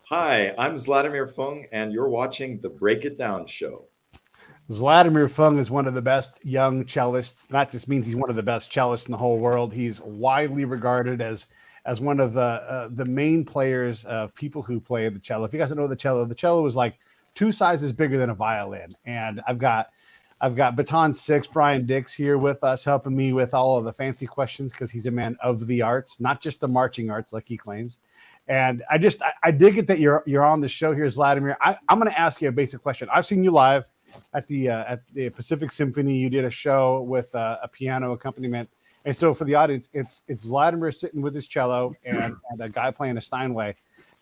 Hi, I'm Zlatomir Fung, and you're watching the Break It Down show. Zlatomir Fung is one of the best young cellists. That just means he's one of the best cellists in the whole world. He's widely regarded as one of the main players of people who play the cello. If you guys don't know the cello is like two sizes bigger than a violin. And I've got Baton Six, Brian Dix here with us, helping me with all of the fancy questions because he's a man of the arts, not just the marching arts like he claims. And I dig it that you're on the show here, Zlatomir. I'm going to ask you a basic question. I've seen you live at the Pacific Symphony. You did a show with a piano accompaniment, and so for the audience, it's Zlatomir sitting with his cello and a guy playing a Steinway,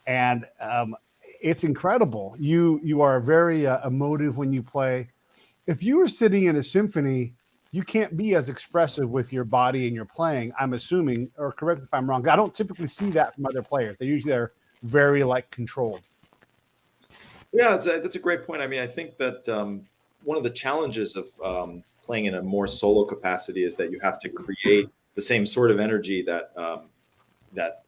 and it's incredible. You are very emotive when you play. If you were sitting in a symphony, you can't be as expressive with your body and your playing, I'm assuming, or correct me if I'm wrong. I don't typically see that from other players. They usually are very controlled. Yeah, that's a great point. I mean, I think that one of the challenges of playing in a more solo capacity is that you have to create the same sort of energy that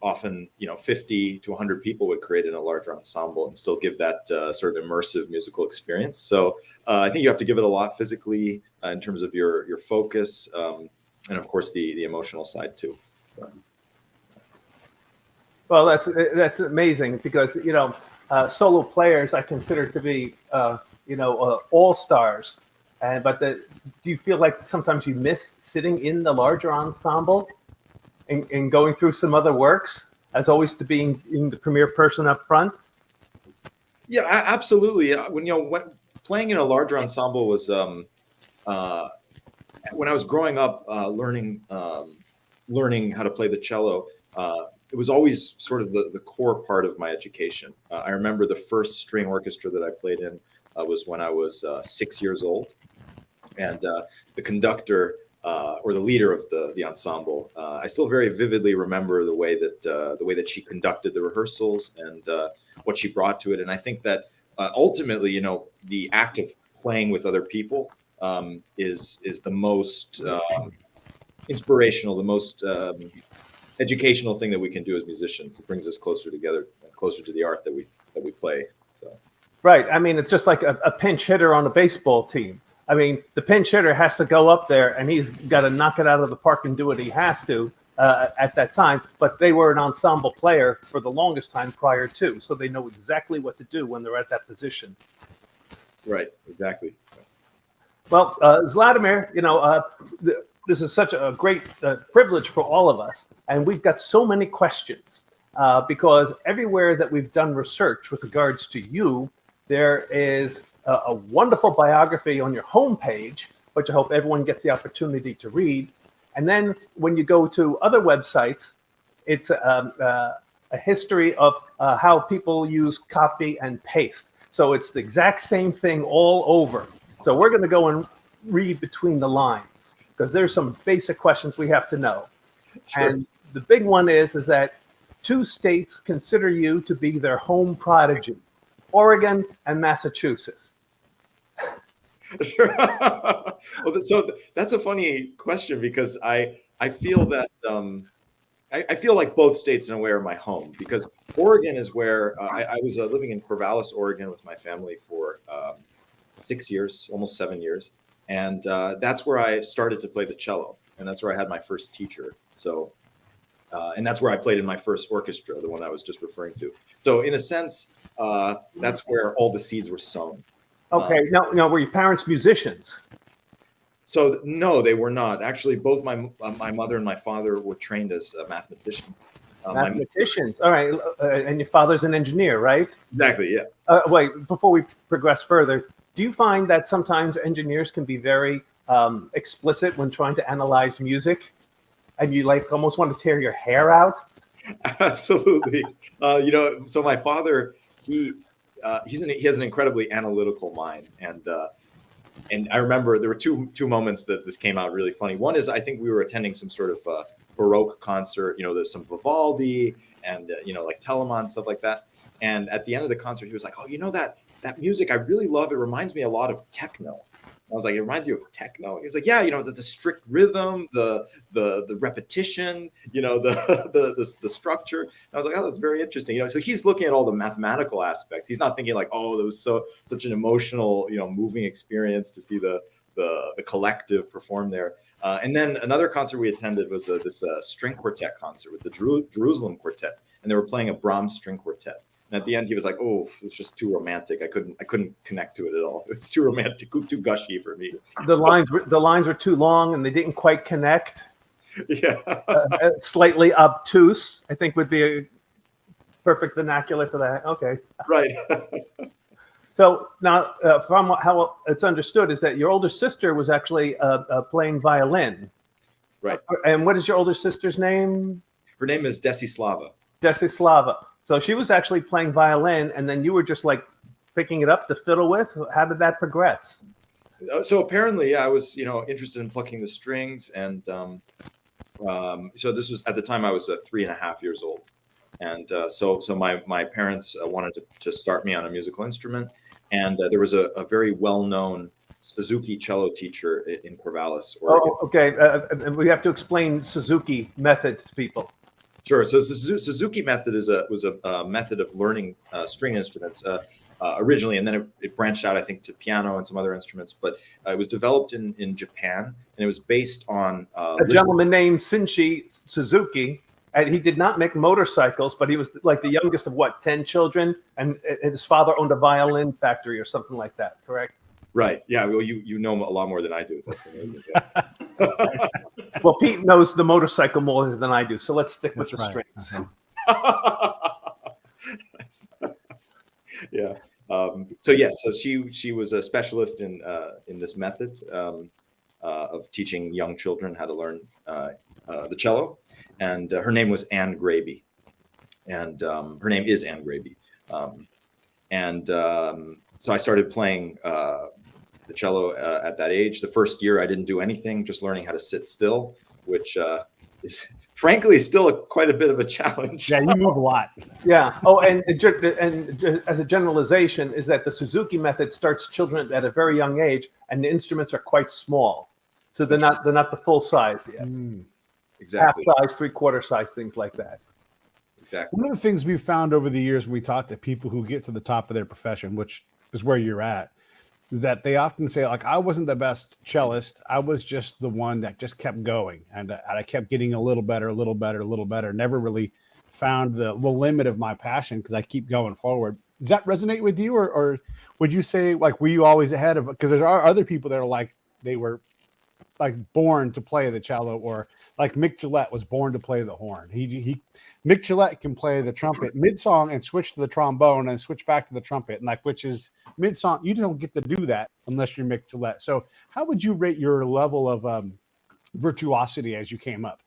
often 50 to 100 people would create in a larger ensemble and still give that sort of immersive musical experience. So I think you have to give it a lot physically in terms of your focus and of course the emotional side too. So. Well, that's amazing because solo players I consider to be all stars, but do you feel like sometimes you miss sitting in the larger ensemble and going through some other works as always to being the premier person up front? Yeah, absolutely. When playing in a larger ensemble was when I was growing up learning how to play the cello. It was always sort of the core part of my education. I remember the first string orchestra that I played in was when I was 6 years old, and the conductor or the leader of the ensemble, I still very vividly remember the way that she conducted the rehearsals and what she brought to it. And I think that ultimately, the act of playing with other people is the most inspirational, the most educational thing that we can do as musicians. It brings us closer together, closer to the art that we play. So. Right. I mean, it's just like a pinch hitter on a baseball team. I mean, the pinch hitter has to go up there and he's got to knock it out of the park and do what he has to at that time. But they were an ensemble player for the longest time prior to, so they know exactly what to do when they're at that position. Right. Exactly. Well, Zlatomir, this is such a great privilege for all of us. And we've got so many questions because everywhere that we've done research with regards to you, there is a wonderful biography on your homepage, which I hope everyone gets the opportunity to read. And then when you go to other websites, it's a history of how people use copy and paste. So it's the exact same thing all over. So we're going to go and read between the lines because there's some basic questions we have to know. Sure. And the big one is that 2 states consider you to be their home prodigy, Oregon and Massachusetts. Sure. Well, so that's a funny question because I feel that I feel like both states in a way are my home, because Oregon is where I was living in Corvallis, Oregon with my family for 6 years, almost 7 years. And that's where I started to play the cello. And that's where I had my first teacher. So, and that's where I played in my first orchestra, the one I was just referring to. So in a sense, that's where all the seeds were sown. Okay. Now, were your parents musicians? So no, they were not. Actually, both my mother and my father were trained as mathematicians. Mathematicians. All right. And your father's an engineer, right? Exactly, yeah. Wait, before we progress further, do you find that sometimes engineers can be very explicit when trying to analyze music? And you almost want to tear your hair out? Absolutely. So my father, he has an incredibly analytical mind, and I remember there were two moments that this came out really funny. One is I think we were attending some sort of Baroque concert. There's some Vivaldi and like Telemann, stuff like that. And at the end of the concert, he was like, "Oh, that music I really love. It reminds me a lot of techno." I was like, it reminds you of techno. He was like, yeah, the strict rhythm, the repetition, the structure. And I was like, oh, that's very interesting. So he's looking at all the mathematical aspects. He's not thinking like, oh, that was such an emotional, moving experience to see the collective perform there. And then another concert we attended was this string quartet concert with the Jerusalem Quartet, and they were playing a Brahms string quartet. And at the end, he was like, "Oh, it's just too romantic. I couldn't connect to it at all. It's too romantic, too gushy for me." The lines were too long, and they didn't quite connect. Yeah, slightly obtuse, I think, would be a perfect vernacular for that. Okay, right. So now, from how it's understood, is that your older sister was actually playing violin. Right. And what is your older sister's name? Her name is Desislava. Desislava. So she was actually playing violin, and then you were just like picking it up to fiddle with. How did that progress? So apparently, I was, interested in plucking the strings, and so this was at the time I was 3.5 years old, and so my parents wanted to start me on a musical instrument, and there was a very well-known Suzuki cello teacher in Corvallis, Oregon. Oh, okay. We have to explain Suzuki method to people. Sure. So the Suzuki method was a method of learning string instruments originally, and then it branched out, I think, to piano and some other instruments. But it was developed in Japan, and it was based on a gentleman named Shinji Suzuki. And he did not make motorcycles, but he was like the youngest of 10 children, and his father owned a violin factory or something like that. Correct? Right. Yeah. Well, you know a lot more than I do. That's amazing. Yeah. Well, Pete knows the motorcycle more than I do, so let's stick with the strings. Yeah. So yes. So she was a specialist in this method of teaching young children how to learn the cello, and her name was Ann Graby, and her name is Ann Graby, so I started playing the cello at that age. The first year I didn't do anything, just learning how to sit still, which is frankly still quite a bit of a challenge. Yeah, you move a lot. Yeah. Oh, and as a generalization, is that the Suzuki method starts children at a very young age, and the instruments are quite small, so they're not the full size yet. Exactly. Half size, 3/4 size, things like that. Exactly. One of the things we've found over the years when we talk to people who get to the top of their profession, which is where you're at, that they often say, like, I wasn't the best cellist. I was just the one that just kept going. And I kept getting a little better, never really found the limit of my passion because I keep going forward. Does that resonate with you? Or would you say, like, were you always ahead of it? Because there are other people that are like, they were like born to play the cello, or like Mick Gillette was born to play the horn. Mick Gillette can play the trumpet mid-song and switch to the trombone and switch back to the trumpet, and like, which is mid-song. You don't get to do that unless you're Mick Gillette. So how would you rate your level of virtuosity as you came up?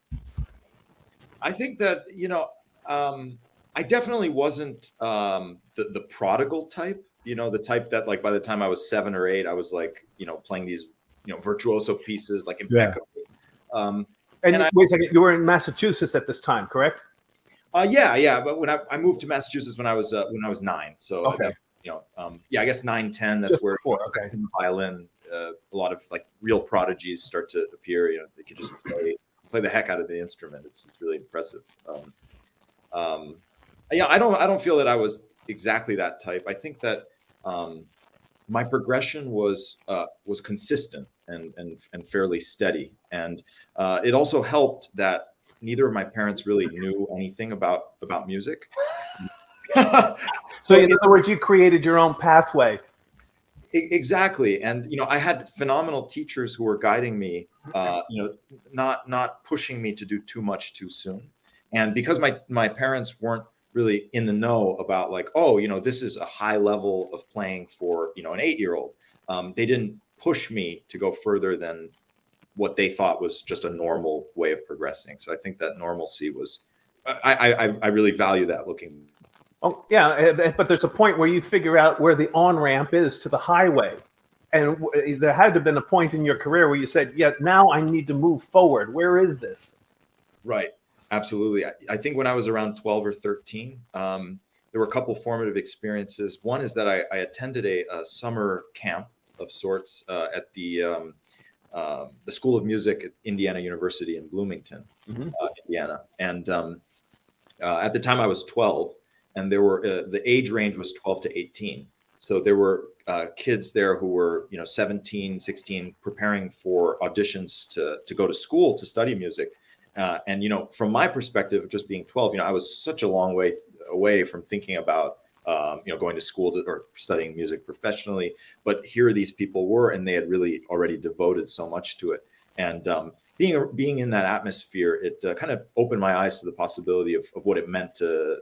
I think that, I definitely wasn't the prodigal type, the type that, like, by the time I was 7 or 8, I was like, playing these virtuoso pieces, like impeccable. And wait a second, you were in Massachusetts at this time, correct? Yeah. But when I moved to Massachusetts when I was 9, so okay. I guess 9, 10. That's where okay. in the violin, a lot of like real prodigies start to appear. They could just play the heck out of the instrument. It's really impressive. I don't feel that I was exactly that type. I think that my progression was consistent and fairly steady, and it also helped that neither of my parents really knew anything about music. So in other words, you created your own pathway. Exactly, and I had phenomenal teachers who were guiding me, not pushing me to do too much too soon, and because my parents weren't really in the know about, like, this is a high level of playing for an 8-year-old. They didn't push me to go further than what they thought was just a normal way of progressing. So I think that normalcy was, I really value that looking. Oh yeah, but there's a point where you figure out where the on-ramp is to the highway. And there had to have been a point in your career where you said, yeah, now I need to move forward. Where is this? Right. Absolutely. I think when I was around 12 or 13, there were a couple formative experiences. One is that I attended a summer camp of sorts at the School of Music at Indiana University in Bloomington, Indiana. And at the time I was 12, and there were the age range was 12 to 18. So there were kids there who were, 17, 16, preparing for auditions to go to school to study music. And, from my perspective, just being 12, I was such a long way away from thinking about, going to school or studying music professionally. But here these people were, and they had really already devoted so much to it. And being in that atmosphere, it kind of opened my eyes to the possibility of what it meant to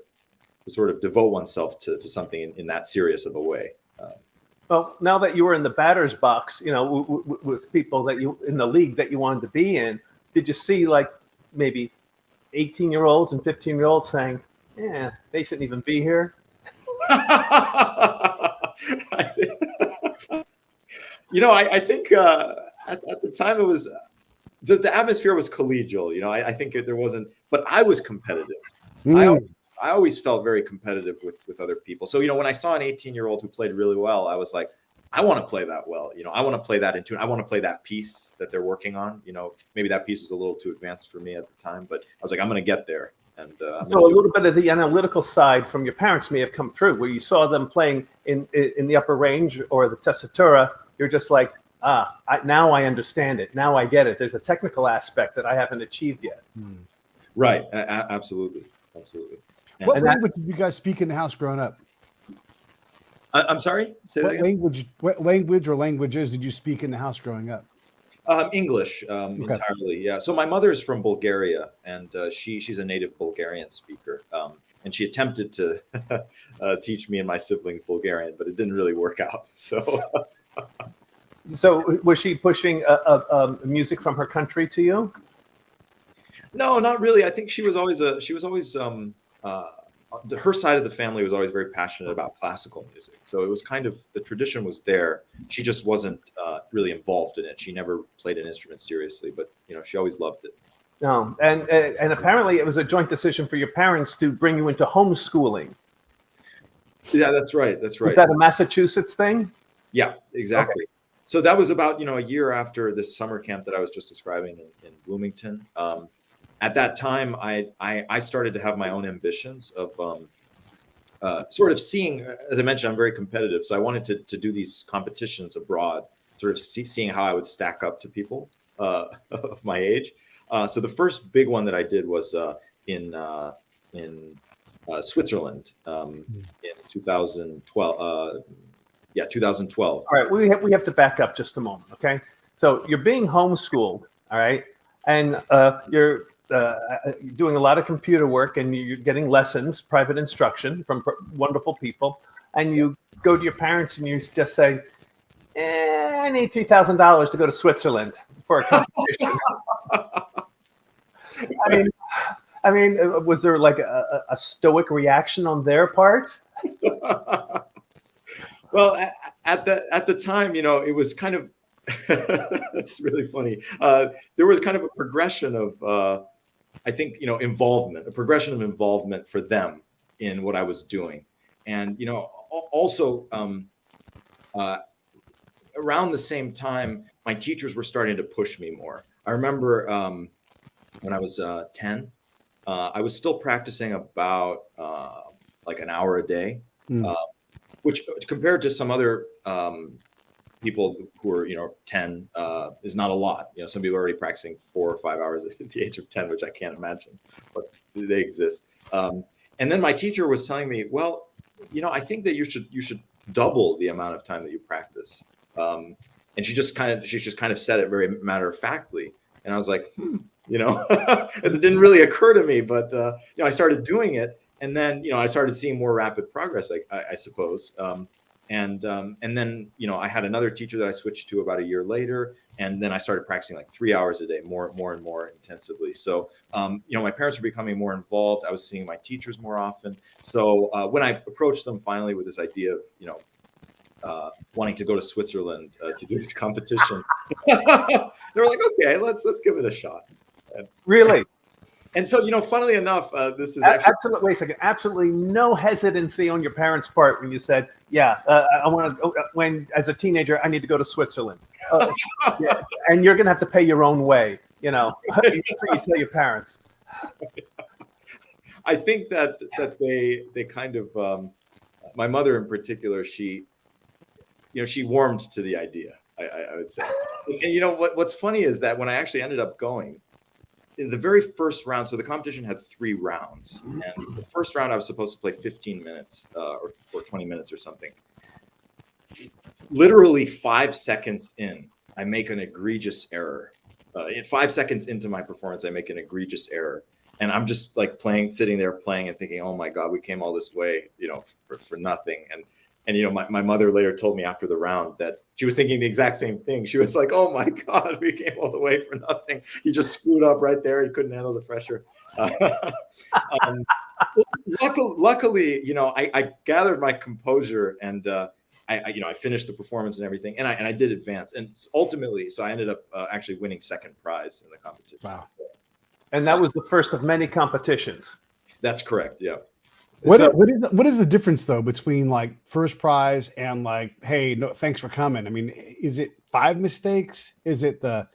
sort of devote oneself to something in that serious of a way. Well, now that you were in the batter's box, with people that you in the league that you wanted to be in, did you see like maybe 18-year-olds and 15-year-olds saying, "Yeah, they shouldn't even be here"? I think at the time it was the atmosphere was collegial. I think there wasn't, but I was competitive. I always felt very competitive with other people. So, when I saw an 18-year-old who played really well, I was like, I want to play that well. I want to play that in tune. I want to play that piece that they're working on. Maybe that piece was a little too advanced for me at the time, but I was like, I'm going to get there. And so a little bit of the analytical side from your parents may have come through, where you saw them playing in the upper range or the tessitura. You're just like, now I understand it. Now I get it. There's a technical aspect that I haven't achieved yet. Right. Absolutely. What language did you guys speak in the house growing up? I'm sorry? Say that again? What language or languages did you speak in the house growing up? English entirely, yeah. So my mother is from Bulgaria, and she's a native Bulgarian speaker. And she attempted to teach me and my siblings Bulgarian, but it didn't really work out. So was she pushing music from her country to you? No, not really. I think she was always her side of the family was always very passionate about classical music. So it was kind of, the tradition was there. She just wasn't really involved in it. She never played an instrument seriously, but she always loved it. No, and apparently it was a joint decision for your parents to bring you into homeschooling. Yeah, that's right. Is that a Massachusetts thing? Yeah, exactly. Okay. So that was about a year after this summer camp that I was just describing in Bloomington. At that time, I started to have my own ambitions of sort of seeing, as I mentioned, I'm very competitive. So I wanted to do these competitions abroad, sort of seeing how I would stack up to people of my age. So the first big one that I did was in Switzerland in 2012. 2012. All right, we have to back up just a moment, okay? So you're being homeschooled, all right, and you're doing a lot of computer work, and you're getting lessons, private instruction from wonderful people, and you go to your parents and you just say, I need $3,000 to go to Switzerland for a competition. I mean, was there like a stoic reaction on their part? Well, at the time, it was kind of, it's really funny. There was kind of a progression of, I think, involvement, a progression of involvement for them in what I was doing. And, also around the same time, my teachers were starting to push me more. I remember when I was 10, I was still practicing about like an hour a day, which compared to some other people who are 10 is not a lot. Some people are already practicing 4 or 5 hours at the age of 10, which I can't imagine, but they exist. And then my teacher was telling me, well, I think that you should double the amount of time that you practice. And she just kind of said it very matter of factly, and I was like, it didn't really occur to me, but I started doing it, and then I started seeing more rapid progress, I suppose. And then, I had another teacher that I switched to about a year later. And then I started practicing like 3 hours a day, more and more intensively. So, my parents were becoming more involved. I was seeing my teachers more often. So when I approached them finally with this idea of, wanting to go to Switzerland to do this competition, they were like, okay, let's give it a shot. Really? And so, funnily enough, this is actually Absolutely. Wait a second. Absolutely no hesitancy on your parents' part when you said, "Yeah, I want to." When as a teenager, I need to go to Switzerland, yeah, and you're going to have to pay your own way. That's what you tell your parents. I think that they kind of my mother in particular, she warmed to the idea. I would say, and what's funny is that when I actually ended up going, in the very first round, so the competition had 3 rounds, and the first round I was supposed to play 15 minutes or 20 minutes or something. Literally 5 seconds in, I make an egregious error. In 5 seconds into my performance, I make an egregious error, and I'm just like sitting there playing and thinking, "Oh my God, we came all this way, for nothing." And my mother later told me after the round that she was thinking the exact same thing. She was like, "Oh my God, we came all the way for nothing. He just screwed up right there. He couldn't handle the pressure." Luckily, I gathered my composure, and I finished the performance and everything, and I did advance, and ultimately, so I ended up actually winning second prize in the competition. Wow! And that was the first of many competitions. That's correct. Yeah. What is the difference though between like first prize and like, hey, no, thanks for coming? I mean, is it 5 mistakes? Is it the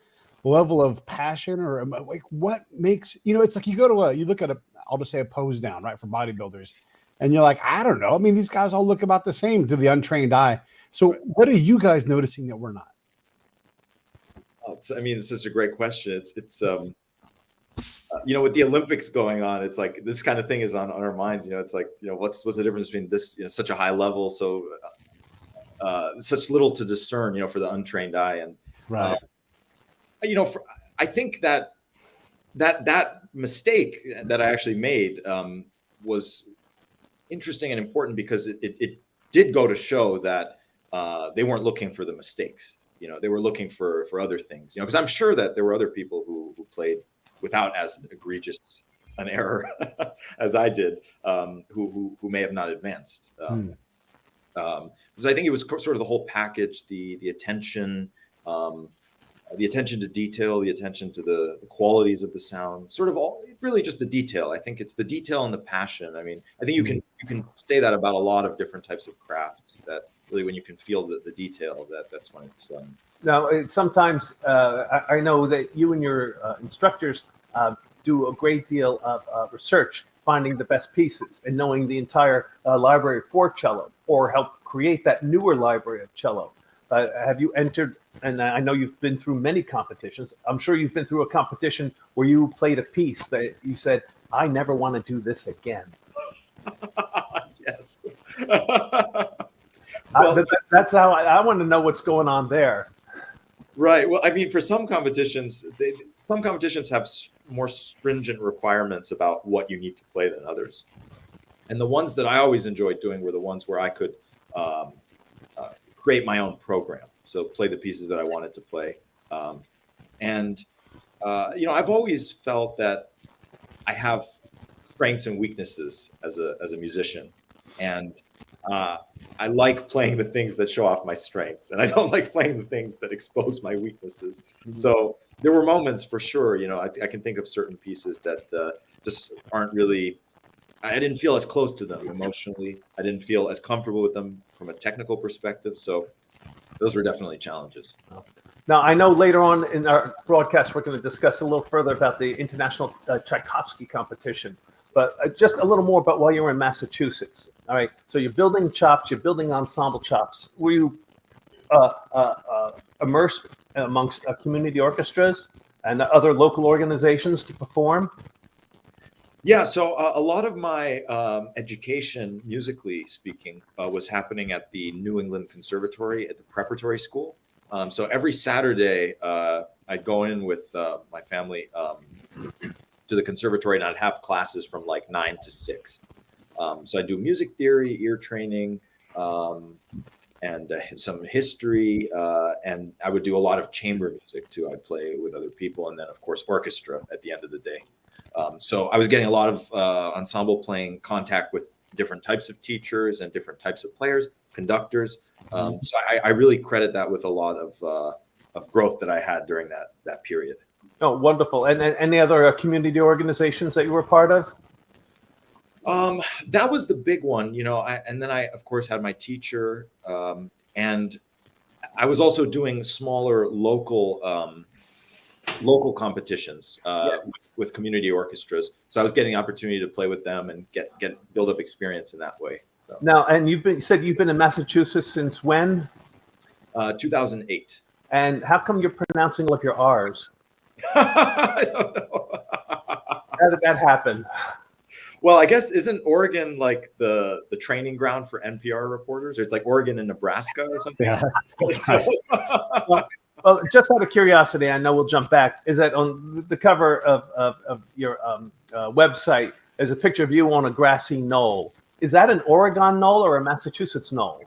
level of passion, or like what makes it's like you go to you look at I'll just say a pose down, right, for bodybuilders, and you're like, I don't know. I mean, these guys all look about the same to the untrained eye. So what are you guys noticing that we're not? This is a great question. It's with the Olympics going on, it's like this kind of thing is on our minds. It's like, what's the difference between this, such a high level, so such little to discern, for the untrained eye. And right. I think that mistake that I actually made was interesting and important because it did go to show that they weren't looking for the mistakes. They were looking for other things. Because I'm sure that there were other people who played without as egregious an error as I did, who may have not advanced. Because I think it was sort of the whole package, the attention to detail, the attention to the qualities of the sound, sort of really just the detail. I think it's the detail and the passion. I think you can say that about a lot of different types of crafts, that really when you can feel the detail, that's when it's Now, sometimes I know that you and your instructors do a great deal of research, finding the best pieces and knowing the entire library for cello, or help create that newer library of cello. Have you entered, and I know you've been through many competitions, I'm sure you've been through a competition where you played a piece that you said, I never want to do this again. Yes. That's how I want to know what's going on there. Right. Well, for some competitions, have more stringent requirements about what you need to play than others. And the ones that I always enjoyed doing were the ones where I could create my own program. So play the pieces that I wanted to play. I've always felt that I have strengths and weaknesses as a musician. And I like playing the things that show off my strengths, and I don't like playing the things that expose my weaknesses. Mm-hmm. So there were moments for sure, I can think of certain pieces that just aren't really, I didn't feel as close to them emotionally. I didn't feel as comfortable with them from a technical perspective. So those were definitely challenges. Now, I know later on in our broadcast, we're going to discuss a little further about the International Tchaikovsky competition, but just a little more about while you were in Massachusetts. All right, so you're building chops, you're building ensemble chops. Were you immersed amongst community orchestras and other local organizations to perform? Yeah, so a lot of my education, musically speaking, was happening at the New England Conservatory at the preparatory school. So every Saturday, I'd go in with my family to the conservatory, and I'd have classes from like 9 to 6. So I do music theory, ear training, and some history, and I would do a lot of chamber music too. I'd play with other people, and then of course orchestra at the end of the day. So I was getting a lot of ensemble playing contact with different types of teachers and different types of players, conductors. So I really credit that with a lot of growth that I had during that period. Oh, wonderful. And any other community organizations that you were part of? That was the big one, and then I, of course, had my teacher, and I was also doing smaller local competitions with community orchestras. So I was getting opportunity to play with them and build up experience in that way. So. Now, and you said you've been in Massachusetts since when? 2008. And how come you're pronouncing all of your R's? I don't know. How did that happen? Well, I guess isn't Oregon like the training ground for NPR reporters? Or it's like Oregon and Nebraska or something. Yeah. Well, just out of curiosity, I know we'll jump back. Is that on the cover of your website? There's a picture of you on a grassy knoll. Is that an Oregon knoll or a Massachusetts knoll?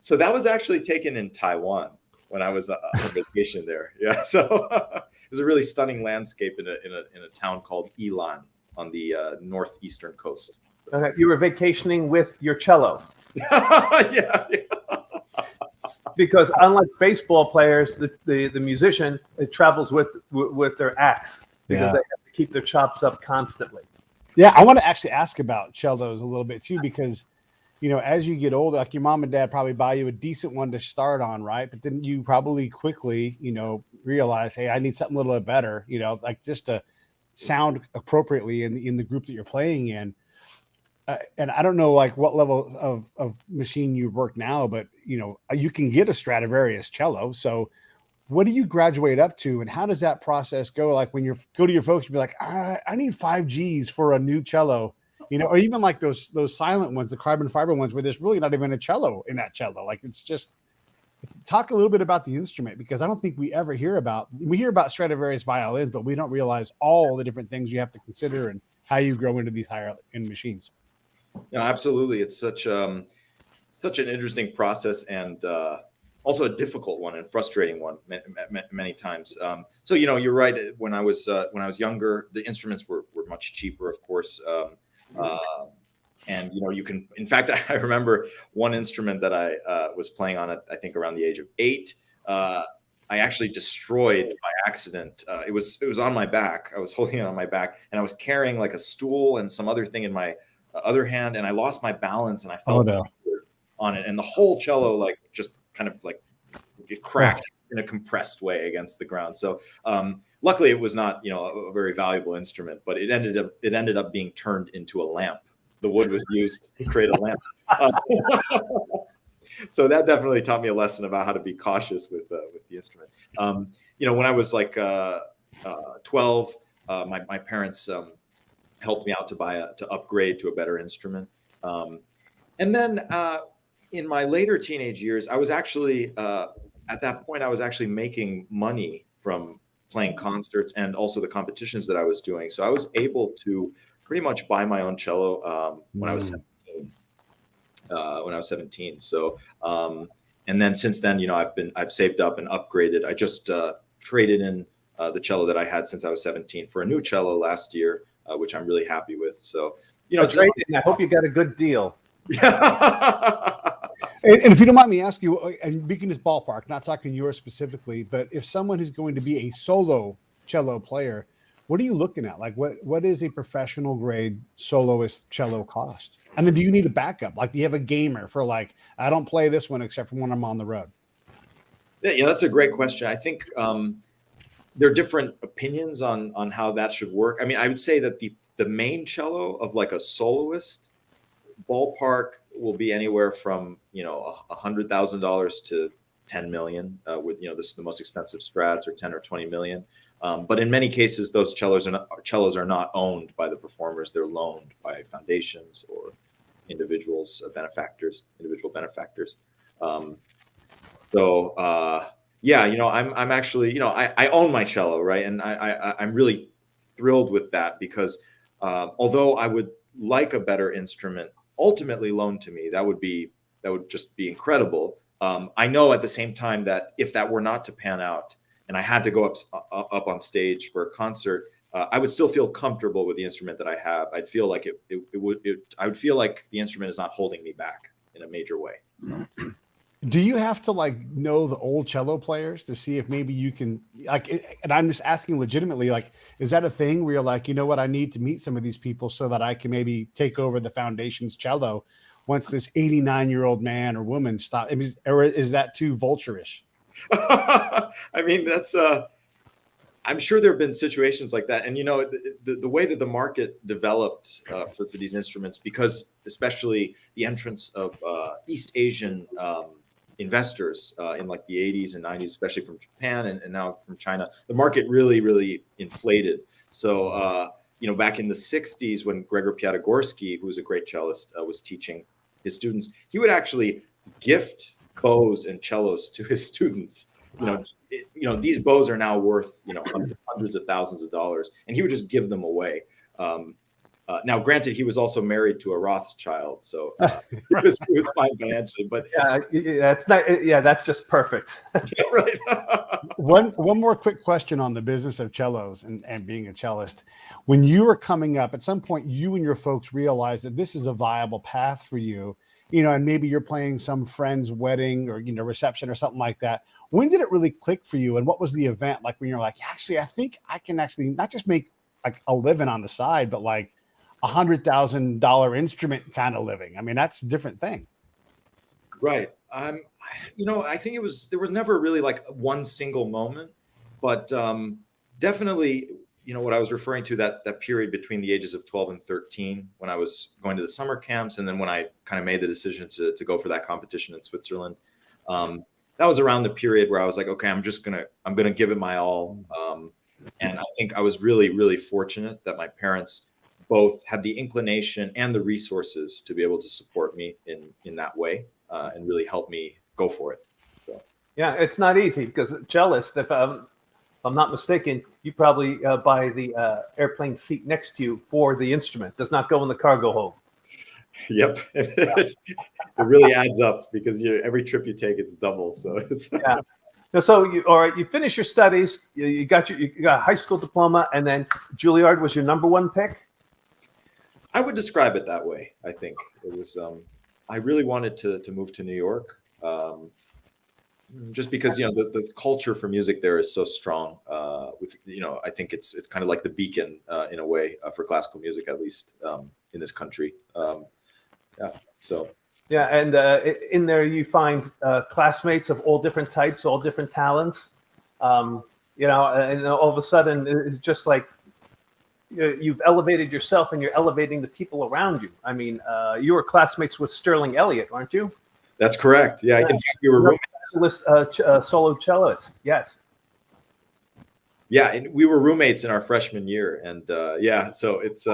So that was actually taken in Taiwan when I was on vacation there. Yeah, so it was a really stunning landscape in a town called Ilan on the northeastern coast. So. Okay, you were vacationing with your cello. Yeah. Because unlike baseball players, the musician travels with their axe because they have to keep their chops up constantly. Yeah, I want to actually ask about cellos a little bit too, because as you get older, like your mom and dad probably buy you a decent one to start on, right? But then you probably quickly, realize, hey, I need something a little bit better, like just to sound appropriately in the group that you're playing in. And I don't know like what level of machine you work now, but you can get a Stradivarius cello. So what do you graduate up to, and how does that process go? Like when you go to your folks, you be like, I need 5 Gs for a new cello, or even like those silent ones, the carbon fiber ones, where there's really not even a cello in that cello. Like talk a little bit about the instrument, because I don't think we ever hear about Stradivarius violins, but we don't realize all the different things you have to consider and how you grow into these higher end machines. No, absolutely. It's such an interesting process, and also a difficult one and frustrating one many times. So you're right. When I was younger, the instruments were much cheaper, of course. And you can. In fact, I remember one instrument that I was playing on I think around the age of 8. I actually destroyed by accident. It was on my back. I was holding it on my back, and I was carrying like a stool and some other thing in my other hand, and I lost my balance and I fell on it, and the whole cello like just kind of like it cracked in a compressed way against the ground. So luckily it was not a very valuable instrument, but it ended up being turned into a lamp. The wood was used to create a lamp. So that definitely taught me a lesson about how to be cautious with the instrument. When I was like 12, my parents helped me out to upgrade to a better instrument. And then in my later teenage years, I was actually, at that point, I was actually making money from playing concerts and also the competitions that I was doing. So I was able to pretty much buy my own cello when I was 17. So, and then since then, I've saved up and upgraded. I just traded in the cello that I had since I was 17 for a new cello last year, which I'm really happy with. So, I hope you got a good deal. And if you don't mind me asking you, and we can just ballpark, not talking yours specifically, but if someone is going to be a solo cello player, what are you looking at? Like what is a professional grade soloist cello cost? And then do you need a backup? Like, do you have a gamer for like, I don't play this one except for when I'm on the road? Yeah, that's a great question. I think there are different opinions on how that should work. I mean, I would say that the main cello of like a soloist ballpark will be anywhere from $100,000 to 10 million. With this is the most expensive Strads, or 10 or 20 million. But in many cases, those cellos are not owned by the performers; they're loaned by foundations or individual benefactors. I'm actually I own my cello, right, and I'm really thrilled with that, because although I would like a better instrument ultimately loaned to me, that would just be incredible. I know at the same time that if that were not to pan out and I had to go up on stage for a concert, I would still feel comfortable with the instrument that I have. I'd feel like I would feel like the instrument is not holding me back in a major way. Do you have to like know the old cello players to see if maybe you can like, and I'm just asking legitimately, like, is that a thing where you're like, you know what, I need to meet some of these people so that I can maybe take over the foundation's cello once this 89-year-old man or woman stop? I mean, or is that too vulture-ish? I mean, that's I'm sure there have been situations like that. And, you know, the way that the market developed for these instruments, because especially the entrance of East Asian investors in like the 80s and 90s, especially from Japan and now from China, the market really, really inflated. So, you know, back in the 60s when Gregor Piatigorsky, who was a great cellist, was teaching his students, he would actually gift bows and cellos to his students. You know, these bows are now worth, you know, hundreds of thousands of dollars, and he would just give them away. Now, granted, he was also married to a Rothschild, so he was fine financially. But it's not. Yeah, that's just perfect. Yeah, right. One more quick question on the business of cellos and being a cellist. When you were coming up, at some point, you and your folks realized that this is a viable path for you. You know, and maybe you're playing some friend's wedding or, you know, reception or something like that. When did it really click for you? And what was the event like when you're like, actually, I think I can actually not just make like a living on the side, but like $100,000 instrument kind of living? I mean, that's a different thing. Right. You know, I think there was never really like one single moment, but definitely, you know, what I was referring to, that period between the ages of 12 and 13, when I was going to the summer camps, and then when I kind of made the decision to go for that competition in Switzerland. That was around the period where I was like, okay, I'm gonna give it my all. And I think I was really, really fortunate that my parents both had the inclination and the resources to be able to support me in that way, and really help me go for it. So. Yeah, it's not easy because cellist, if I'm not mistaken, you probably buy the airplane seat next to you for the instrument. Does not go in the cargo hold. Yep, it really adds up because every trip you take, it's double. So it's yeah. So you finish your studies. You got a high school diploma, and then Juilliard was your number one pick. I would describe it that way. I think it was. I really wanted to move to New York, just because, you know, the culture for music there is so strong. With, you know, I think it's kind of like the beacon in a way for classical music, at least in this country. Yeah. So. Yeah, and in there you find classmates of all different types, all different talents. You know, and all of a sudden it's just like you've elevated yourself and you're elevating the people around you. I mean, you were classmates with Sterling Elliott, aren't you? That's correct. Yeah, in fact, we were roommates. Solo celloist. Yes. Yeah, and we were roommates in our freshman year, and yeah, so it's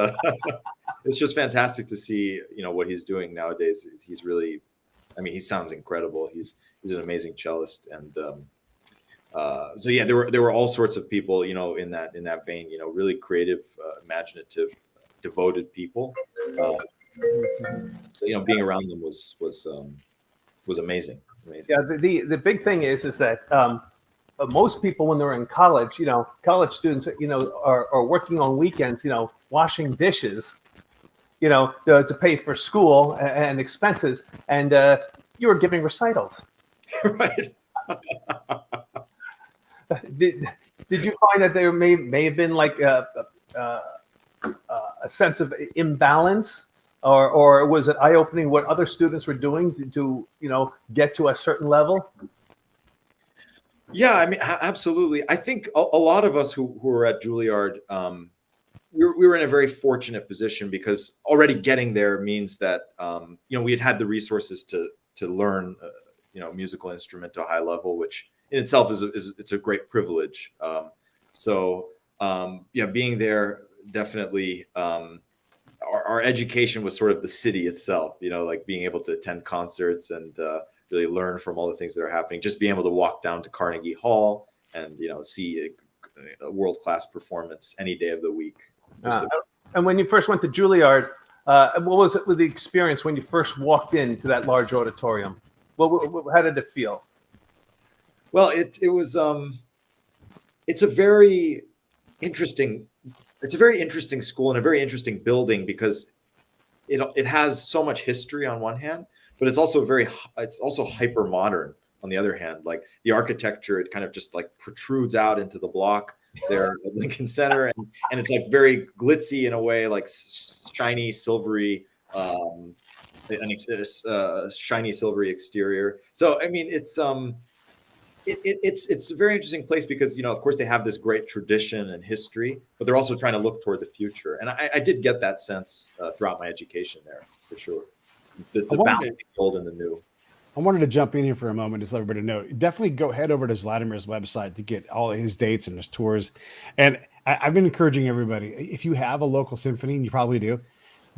it's just fantastic to see, you know, what he's doing nowadays. He's really, I mean, he sounds incredible. He's an amazing cellist, and so yeah, there were all sorts of people, you know, in that vein, you know, really creative, imaginative, devoted people. So, you know, being around them was amazing. Yeah, the big thing is that. Most people, when they're in college, you know, college students, you know, are working on weekends, you know, washing dishes, you know, to pay for school and expenses, and you were giving recitals. Right. Did you find that there may have been like a sense of imbalance, or was it eye-opening what other students were doing to you know, get to a certain level? Yeah, I mean, absolutely. I think a lot of us who were at Juilliard, we were in a very fortunate position because already getting there means that, you know, we had the resources to learn, you know, musical instrument to a high level, which in itself it's a great privilege. So yeah, being there definitely, our education was sort of the city itself, you know, like being able to attend concerts and really learn from all the things that are happening. Just being able to walk down to Carnegie Hall and, you know, see a world-class performance any day of the week. And when you first went to Juilliard, what was it with the experience when you first walked into that large auditorium? How did it feel? Well, it was it's a very interesting school and a very interesting building because it has so much history on one hand, but it's also hyper modern on the other hand. Like the architecture, it kind of just like protrudes out into the block there at Lincoln Center, and it's like very glitzy in a way, like shiny, silvery, shiny, silvery exterior. So I mean, it's a very interesting place because, of course, they have this great tradition and history, but they're also trying to look toward the future. And I did get that sense throughout my education there, for sure. The balance of the old and the new. I wanted to jump in here for a moment, just let everybody know. Definitely go head over to Zlatomir's website to get all of his dates and his tours. And I've been encouraging everybody, if you have a local symphony, and you probably do,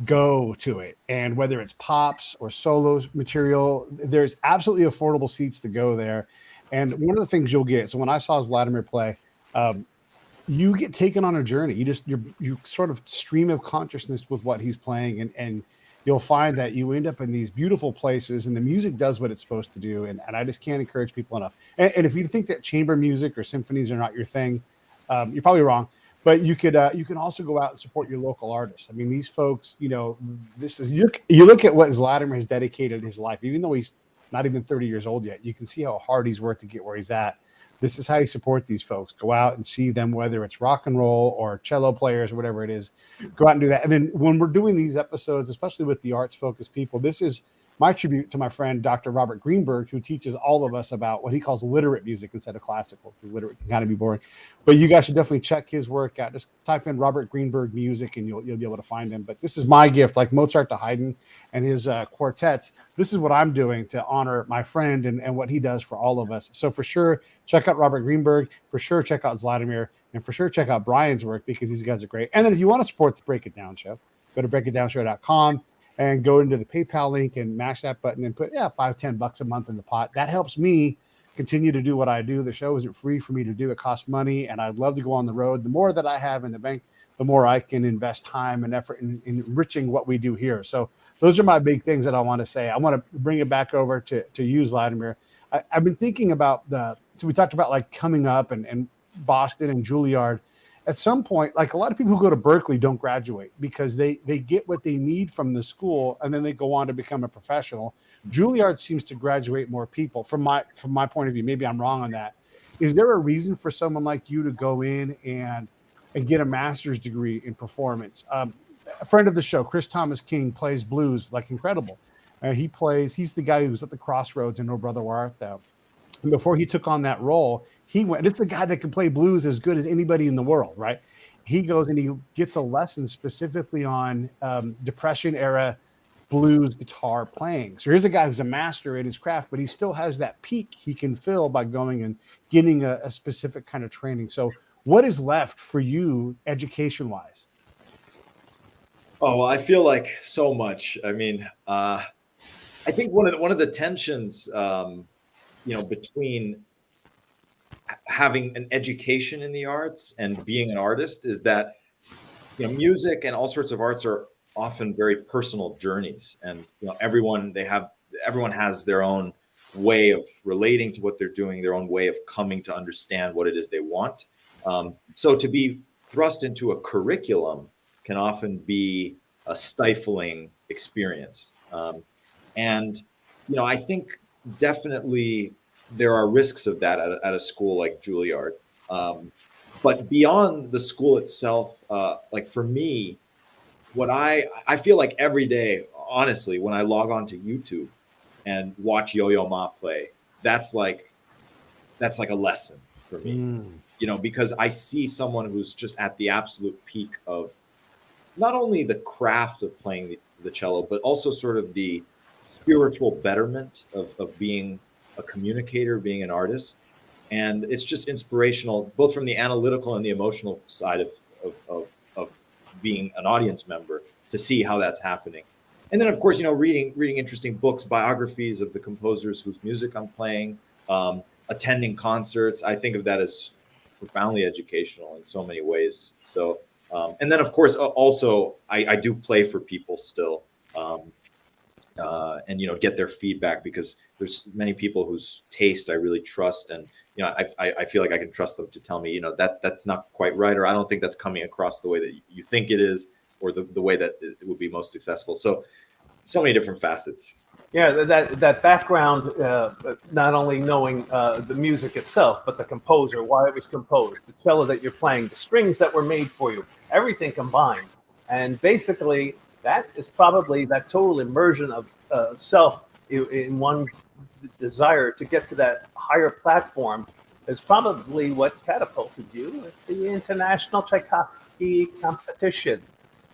go to it. And whether it's pops or solo material, there's absolutely affordable seats to go there. And one of the things you'll get, so when I saw Zlatomir play, you get taken on a journey. You sort of stream of consciousness with what he's playing, and you'll find that you end up in these beautiful places, and the music does what it's supposed to do. And I just can't encourage people enough. And if you think that chamber music or symphonies are not your thing, you're probably wrong. But you can also go out and support your local artists. I mean, these folks, this is you look at what Zlatomir has dedicated his life, even though he's not even 30 years old yet. You can see how hard he's worked to get where he's at. This is how you support these folks. Go out and see them, whether it's rock and roll or cello players or whatever it is. Go out and do that. And then when we're doing these episodes, especially with the arts-focused people, this is my tribute to my friend, Dr. Robert Greenberg, who teaches all of us about what he calls literate music instead of classical. Literate can kind of be boring. But you guys should definitely check his work out. Just type in Robert Greenberg music and you'll be able to find him. But this is my gift, like Mozart to Haydn and his quartets. This is what I'm doing to honor my friend and what he does for all of us. So for sure, check out Robert Greenberg. For sure, check out Zlatomir. And for sure, check out Brian's work because these guys are great. And then if you want to support the Break It Down Show, go to breakitdownshow.com. and go into the PayPal link and mash that button and put $5-10 a month in the pot. That helps me continue to do what I do. The show isn't free for me to do. It costs money, and I'd love to go on the road. The more that I have in the bank, the more I can invest time and effort in enriching what we do here. So those are my big things that I want to say. I want to bring it back over to you, Zlatomir. I've been thinking about so we talked about like coming up and Boston and Juilliard. At some point, like a lot of people who go to Berkeley don't graduate because they get what they need from the school and then they go on to become a professional. Juilliard seems to graduate more people from my point of view. Maybe I'm wrong on that. Is there a reason for someone like you to go in and get a master's degree in performance? A friend of the show, Chris Thomas King, plays blues like incredible. He's the guy who's at the Crossroads in Oh Brother Where Art Thou. And before he took on that role, it's the guy that can play blues as good as anybody in the world, right? He goes and he gets a lesson specifically on Depression era blues guitar playing. So here's a guy who's a master at his craft, but he still has that peak he can fill by going and getting a specific kind of training. So what is left for you education-wise? Oh, well, I feel like so much. I mean, I think one of the tensions, between having an education in the arts and being an artist is that, music and all sorts of arts are often very personal journeys. And, everyone has their own way of relating to what they're doing, their own way of coming to understand what it is they want. So to be thrust into a curriculum can often be a stifling experience. And I think definitely there are risks of that at a school like Juilliard. But beyond the school itself, like for me, what I feel like every day, honestly, when I log on to YouTube and watch Yo-Yo Ma play, that's like a lesson for me, because I see someone who's just at the absolute peak of not only the craft of playing the cello, but also sort of the spiritual betterment of being a communicator, being an artist. And it's just inspirational, both from the analytical and the emotional side of being an audience member, to see how that's happening. And then, of course, reading interesting books, biographies of the composers whose music I'm playing, attending concerts. I think of that as profoundly educational in so many ways. So, and then, of course, also I do play for people still. And get their feedback, because there's many people whose taste I really trust, and I feel like I can trust them to tell me that's not quite right, or I don't think that's coming across the way that you think it is. or the way that it would be most successful. So many different facets. Yeah, that background, not only knowing the music itself, but the composer, why it was composed, the cello that you're playing, the strings that were made for you, everything combined. And basically, that is probably that total immersion of self in one desire to get to that higher platform is probably what catapulted you at the International Tchaikovsky competition.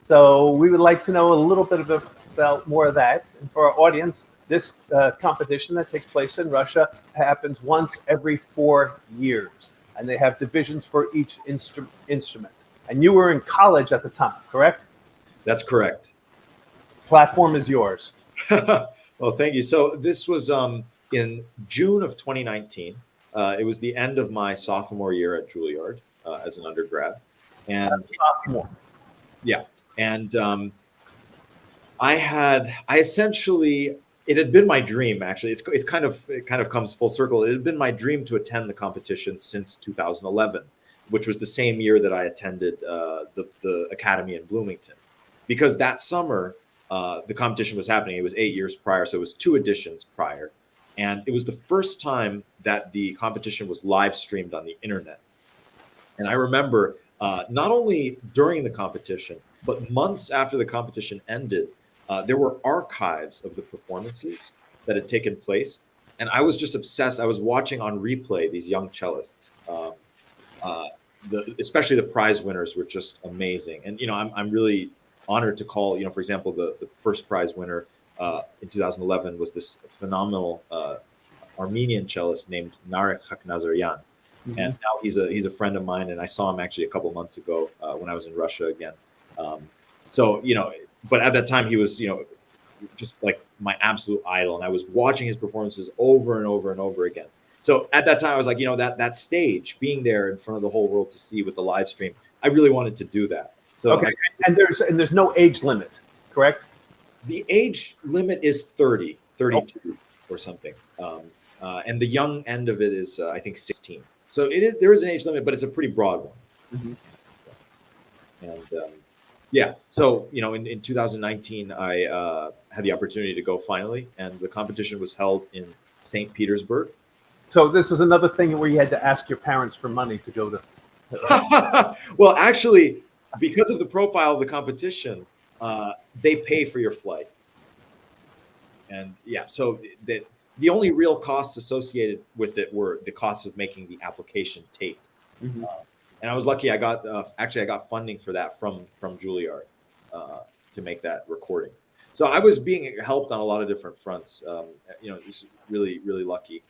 So we would like to know a little bit about more of that. And for our audience, this competition that takes place in Russia happens once every 4 years. And they have divisions for each instrument. And you were in college at the time, correct? That's correct. Platform is yours. Well, thank you. So this was in June of 2019. It was the end of my sophomore year at Juilliard as an undergrad. And Sophomore. yeah. And I essentially, it had been my dream, actually. It kind of comes full circle. It had been my dream to attend the competition since 2011, which was the same year that I attended the Academy in Bloomington. Because that summer, the competition was happening. It was 8 years prior, so it was 2 editions prior. And it was the first time that the competition was live streamed on the internet. And I remember not only during the competition, but months after the competition ended, there were archives of the performances that had taken place. And I was just obsessed. I was watching on replay these young cellists. Especially the prize winners were just amazing. And, I'm really honored to call, for example, the first prize winner in 2011 was this phenomenal Armenian cellist named Narek Haknazaryan. Mm-hmm. And now he's a friend of mine, and I saw him actually a couple months ago when I was in Russia again. But at that time he was, just like my absolute idol, and I was watching his performances over and over and over again. So at that time I was like, that stage, being there in front of the whole world to see with the live stream, I really wanted to do that. So okay, and there's no age limit, correct? The age limit is 32 or something. And the young end of it is, I think, 16. So there is an age limit, but it's a pretty broad one. Mm-hmm. And so, in 2019, I had the opportunity to go finally, and the competition was held in St. Petersburg. So this was another thing where you had to ask your parents for money to go to. Well, actually, because of the profile of the competition, they pay for your flight. And so the only real costs associated with it were the costs of making the application tape. Mm-hmm. And I was lucky. I got funding for that from Juilliard to make that recording. So I was being helped on a lot of different fronts. It was really, really lucky.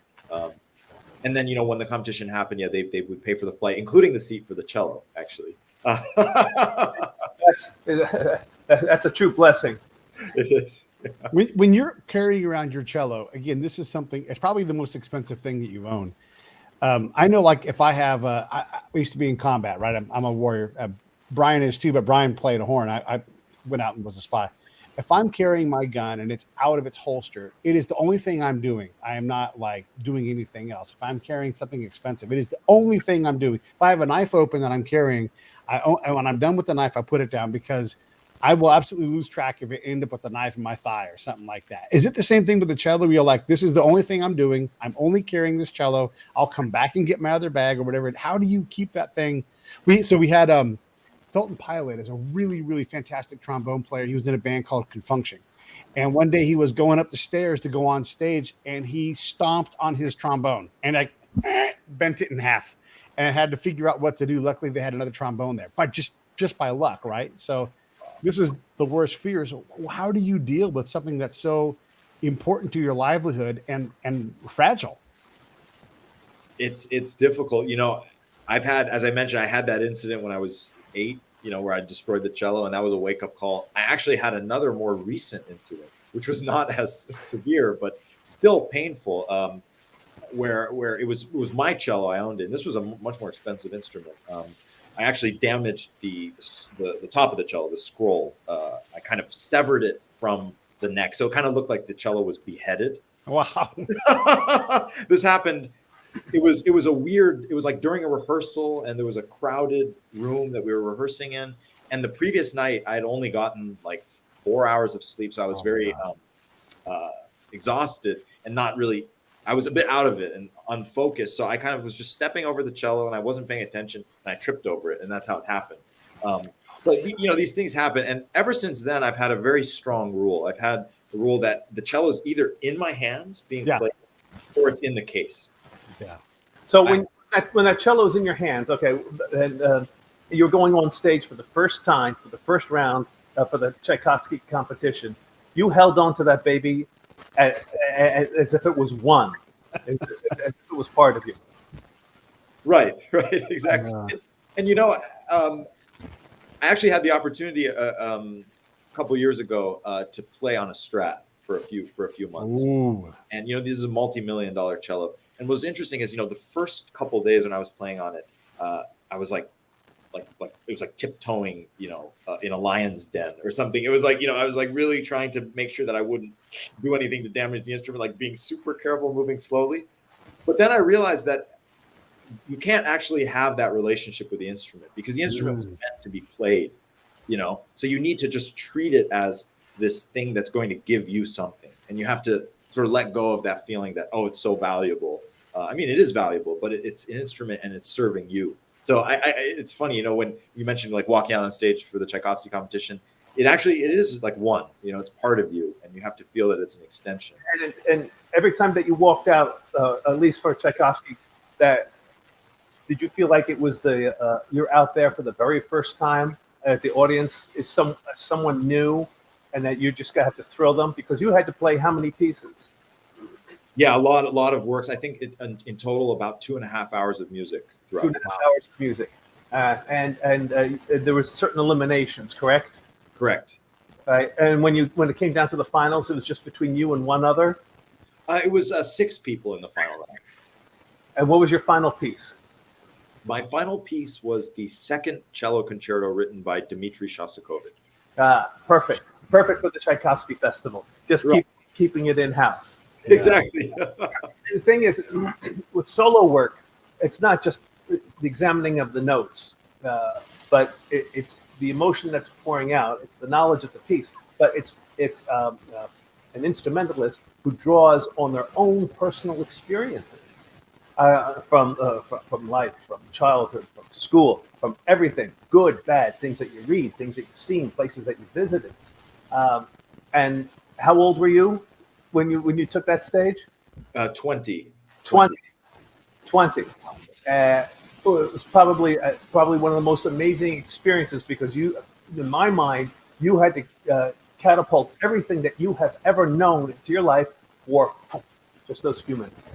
And then, when the competition happened, they would pay for the flight, including the seat for the cello, actually. That's a true blessing. It is. When you're carrying around your cello, again, this is something, it's probably the most expensive thing that you own. I know, like, if I have, I used to be in combat, right? I'm a warrior. Brian is too, but Brian played a horn. I went out and was a spy. If I'm carrying my gun and it's out of its holster, it is the only thing I'm doing. I am not like doing anything else. If I'm carrying something expensive, it is the only thing I'm doing. If I have a knife open that I'm carrying, and when I'm done with the knife, I put it down, because I will absolutely lose track if it end up with the knife in my thigh or something like that. Is it the same thing with the cello? Where you're like, this is the only thing I'm doing. I'm only carrying this cello. I'll come back and get my other bag or whatever. How do you keep that thing? We had Felton Pilot is a really, really fantastic trombone player. He was in a band called Confunction. And one day he was going up the stairs to go on stage, and he stomped on his trombone and bent it in half, and had to figure out what to do. Luckily, they had another trombone there, but just by luck, right? So this is the worst fears. How do you deal with something that's so important to your livelihood and fragile? It's difficult. I've had, as I mentioned, I had that incident when I was 8, where I destroyed the cello, and that was a wake-up call. I actually had another more recent incident, which was not as severe, but still painful, where it was my cello. I owned it, and this was a much more expensive instrument. I actually damaged the top of the cello, the scroll. I kind of severed it from the neck, so it kind of looked like the cello was beheaded. Wow. This happened. It was like during a rehearsal, and there was a crowded room that we were rehearsing in, And the previous night, I had only gotten like 4 hours of sleep, so I was very exhausted and not really. I was a bit out of it and unfocused, so I kind of was just stepping over the cello, and I wasn't paying attention, and I tripped over it, and that's how it happened. So these things happen, and ever since then, I've had a very strong rule. I've had the rule that the cello is either in my hands being played, or it's in the case. Yeah. So when that cello is in your hands, okay, and you're going on stage for the first time, for the first round, for the Tchaikovsky competition, you held on to that baby as if it was one, as if it was part of you. Right, exactly. And I actually had the opportunity a couple years ago to play on a Strat for a few months. Ooh. And this is a multi-million-dollar cello. And what's interesting is the first couple of days when I was playing on it, I was like it was like tiptoeing, in a lion's den or something. It was like, I was like really trying to make sure that I wouldn't do anything to damage the instrument, like being super careful, moving slowly. But then I realized that you can't actually have that relationship with the instrument because the instrument was meant to be played, so you need to just treat it as this thing that's going to give you something. And you have to sort of let go of that feeling that, oh, it's so valuable. I mean, it is valuable, but it's an instrument and it's serving you. So it's funny, when you mentioned like walking out on stage for the Tchaikovsky competition, it is like one, it's part of you, and you have to feel that it's an extension. And every time that you walked out, at least for Tchaikovsky, did you feel like it was you're out there for the very first time, the audience is someone new, and that you just have to thrill them because you had to play how many pieces? Yeah, a lot of works. I think in total about 2.5 hours of music throughout. 2.5 hours of music, and there was certain eliminations, correct? Correct. And when it came down to the finals, it was just between you and one other. It was 6 people in the final round. And what was your final piece? My final piece was the second cello concerto written by Dmitri Shostakovich. Perfect for the Tchaikovsky Festival. Just keeping it in house. Exactly. The thing is, with solo work, it's not just the examining of the notes, but it's the emotion that's pouring out. It's the knowledge of the piece, but it's an instrumentalist who draws on their own personal experiences from life, from childhood, from school, from everything, good, bad, things that you read, things that you've seen, places that you visited. And how old were you when you took that stage? 20. 20. It was probably one of the most amazing experiences because you, in my mind, you had to catapult everything that you have ever known into your life for just those few minutes.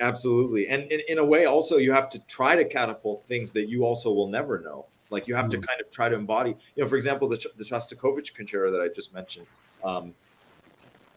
Absolutely. And in a way, also, you have to try to catapult things that you also will never know. Like you have to kind of try to embody, for example, the Shostakovich concerto that I just mentioned.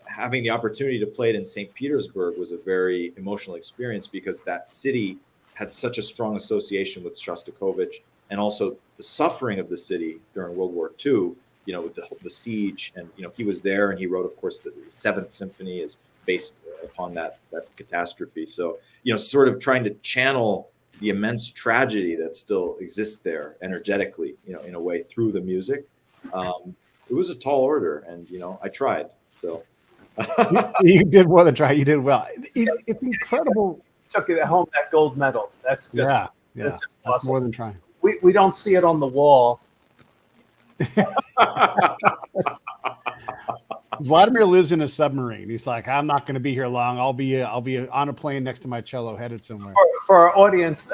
Having the opportunity to play it in St. Petersburg was a very emotional experience because that city had such a strong association with Shostakovich, and also the suffering of the city during World War II, with the siege. And, he was there, and he wrote, of course, the 7th Symphony is based upon that catastrophe. So, sort of trying to channel the immense tragedy that still exists there energetically, in a way through the music. It was a tall order, and, I tried. So you did more than try. You did well. It's incredible. Took it home, that gold medal. That's just, that's awesome. More than trying. We don't see it on the wall. Vladimir lives in a submarine. He's like, I'm not going to be here long. I'll be on a plane next to my cello, headed somewhere. For our audience,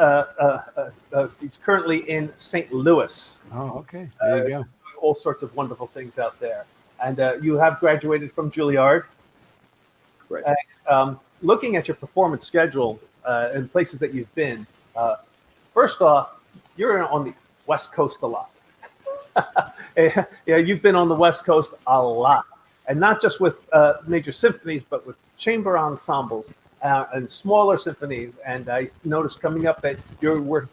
he's currently in St. Louis. Oh, okay. There you go. All sorts of wonderful things out there. And you have graduated from Juilliard. Right. And, looking at your performance schedule and places that you've been, first off, you're on the West Coast a lot. Yeah, you've been on the West Coast a lot. And not just with major symphonies, but with chamber ensembles and smaller symphonies. And I noticed coming up that we're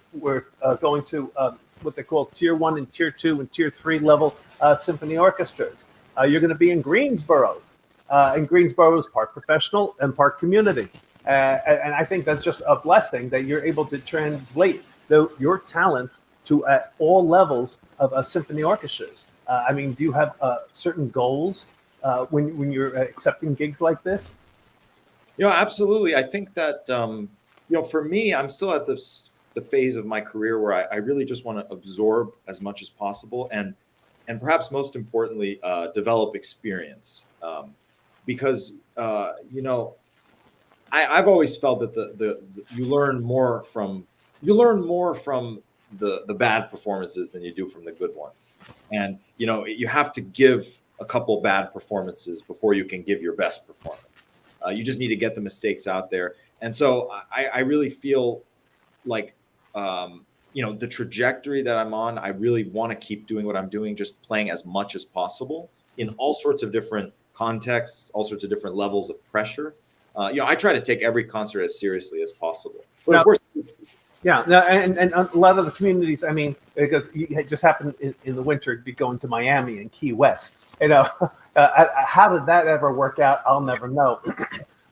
going to what they call Tier 1 and Tier 2 and Tier 3 level symphony orchestras. You're going to be in Greensboro. And Greensboro is part professional and part community. And I think that's just a blessing that you're able to translate your talents to at all levels of symphony orchestras. I mean, do you have certain goals when you're accepting gigs like this? Absolutely. I think that for me, I'm still at the phase of my career where I really just want to absorb as much as possible, and perhaps most importantly, develop experience. Because I've always felt that you learn more from the bad performances than you do from the good ones, and you have to give a couple bad performances before you can give your best performance. You just need to get the mistakes out there, and so I really feel like the trajectory that I'm on, I really want to keep doing what I'm doing, just playing as much as possible in all sorts of different contexts, all sorts of different levels of pressure. I try to take every concert as seriously as possible. But of course, yeah, and a lot of the communities, I mean, because it just happened in the winter to be going to Miami and Key West. How did that ever work out? I'll never know.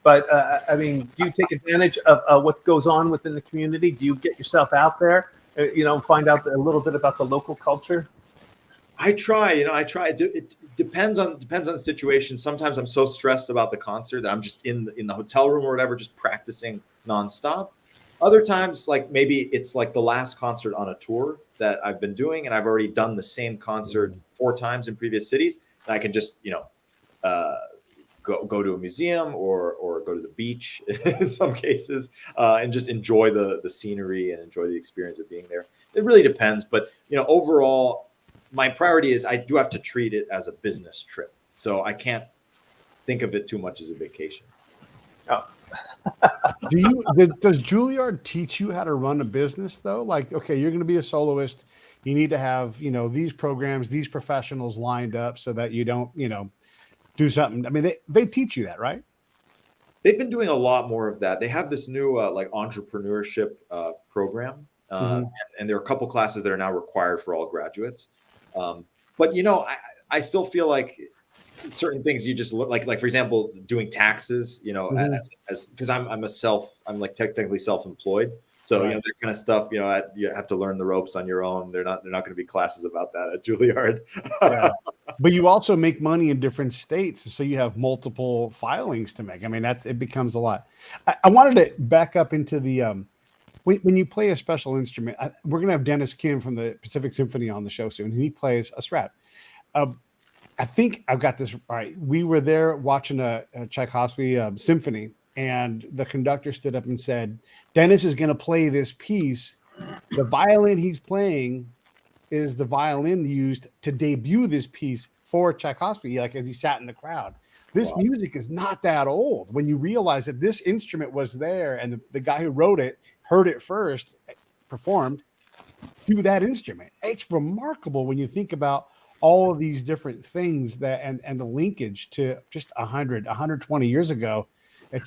But I mean, do you take advantage of what goes on within the community? Do you get yourself out there, find out a little bit about the local culture? I try. I try. It depends on the situation. Sometimes I'm so stressed about the concert that I'm just in the hotel room or whatever, just practicing nonstop. Other times, like maybe it's like the last concert on a tour that I've been doing, and I've already done the same concert 4 times in previous cities, and I can just go to a museum or go to the beach in some cases, and just enjoy the scenery and enjoy the experience of being there. It really depends, but overall, my priority is I do have to treat it as a business trip, so I can't think of it too much as a vacation. Oh. Does Juilliard teach you how to run a business though? Like, okay, you're going to be a soloist. You need to have, these programs, these professionals lined up so that you don't, do something. I mean, they teach you that, right? They've been doing a lot more of that. They have this new like entrepreneurship program, and there are a couple classes that are now required for all graduates. But I still feel like certain things you just look like for example, doing taxes, as because I'm like technically self-employed. So, right. That kind of stuff, you have to learn the ropes on your own. They're not going to be classes about that at Juilliard. Yeah. But you also make money in different states. So you have multiple filings to make. I mean, it becomes a lot. I wanted to back up into the, when you play a special instrument, we're going to have Dennis Kim from the Pacific Symphony on the show soon. And he plays a Strat. I think I've got this right. We were there watching a Tchaikovsky symphony, and the conductor stood up and said, Dennis is going to play this piece. The violin he's playing is the violin used to debut this piece for Tchaikovsky, like as he sat in the crowd. This music is not that old. When you realize that this instrument was there and the guy who wrote it heard it first, performed through that instrument. It's remarkable when you think about all of these different things that and the linkage to just 120 years ago. And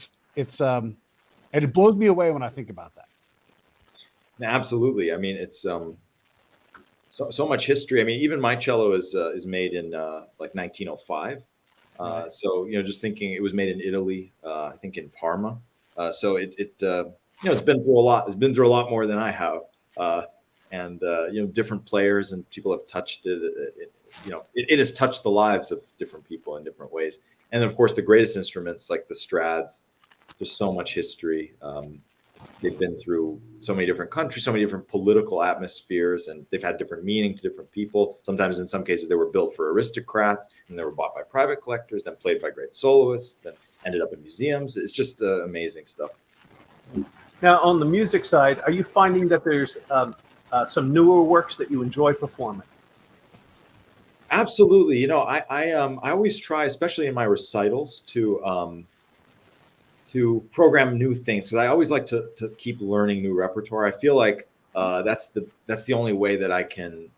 it blows me away when I think about that. Absolutely. I mean, it's so much history. I mean, even my cello is made in like 1905. Right. So just thinking, it was made in Italy, I think in Parma. So it's been through a lot. It's been through a lot more than I have. And different players and people have touched it. It has touched the lives of different people in different ways. And then, of course, the greatest instruments like the Strads, there's so much history. They've been through so many different countries, so many different political atmospheres, and they've had different meaning to different people. Sometimes, in some cases, they were built for aristocrats, and they were bought by private collectors, then played by great soloists, then ended up in museums. It's just amazing stuff. Now, on the music side, are you finding that there's some newer works that you enjoy performing? Absolutely. I always try, especially in my recitals, to program new things, because I always like to keep learning new repertoire. I feel like that's the only way that I can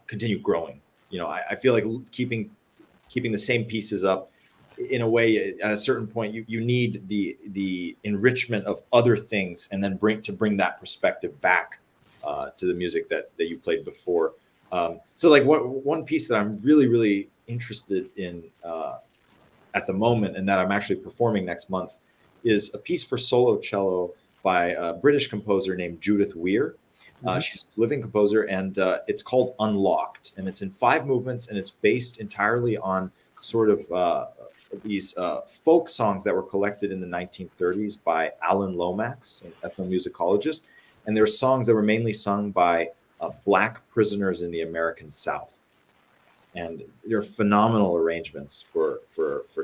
continue growing. I feel like keeping the same pieces up, in a way, at a certain point, you need the enrichment of other things, and then bring that perspective back to the music that you played before. So like one piece that I'm really, really interested in at the moment, and that I'm actually performing next month, is a piece for solo cello by a British composer named Judith Weir. She's a living composer, and it's called Unlocked, and it's in 5 movements, and it's based entirely on sort of these folk songs that were collected in the 1930s by Alan Lomax, an ethnomusicologist, and they're songs that were mainly sung by Black prisoners in the American South, and they're phenomenal arrangements for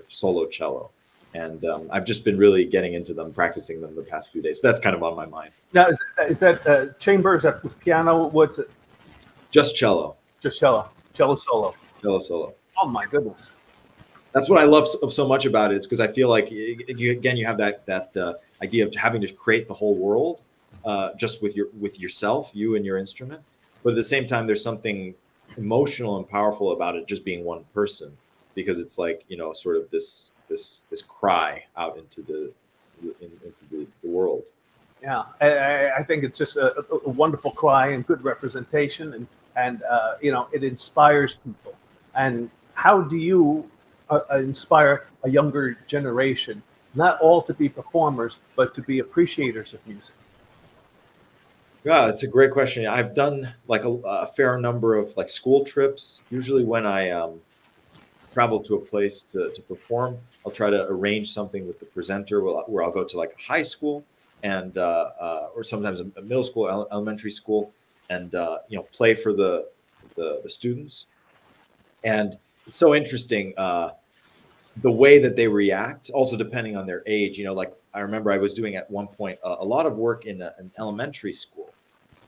solo cello. And I've just been really getting into them, practicing them the past few days. So that's kind of on my mind. Now, is that chamber? Is that with piano? What's it? Just cello. Just cello. Cello solo. Cello solo. Oh my goodness. That's what I love so much about it. It's because I feel like you have that idea of having to create the whole world just with yourself, you and your instrument. But at the same time, there's something emotional and powerful about it just being one person, because it's like, sort of this cry out into the world. Yeah, I think it's just a wonderful cry and good representation, and it inspires people. And how do you inspire a younger generation, not all to be performers, but to be appreciators of music? Yeah, it's a great question. I've done like a fair number of like school trips. Usually when I travel to a place to perform, I'll try to arrange something with the presenter where I'll go to like a high school and or sometimes a middle school, elementary school, and play for the students. And it's so interesting the way that they react, also depending on their age. Like I remember I was doing at one point a lot of work in an elementary school,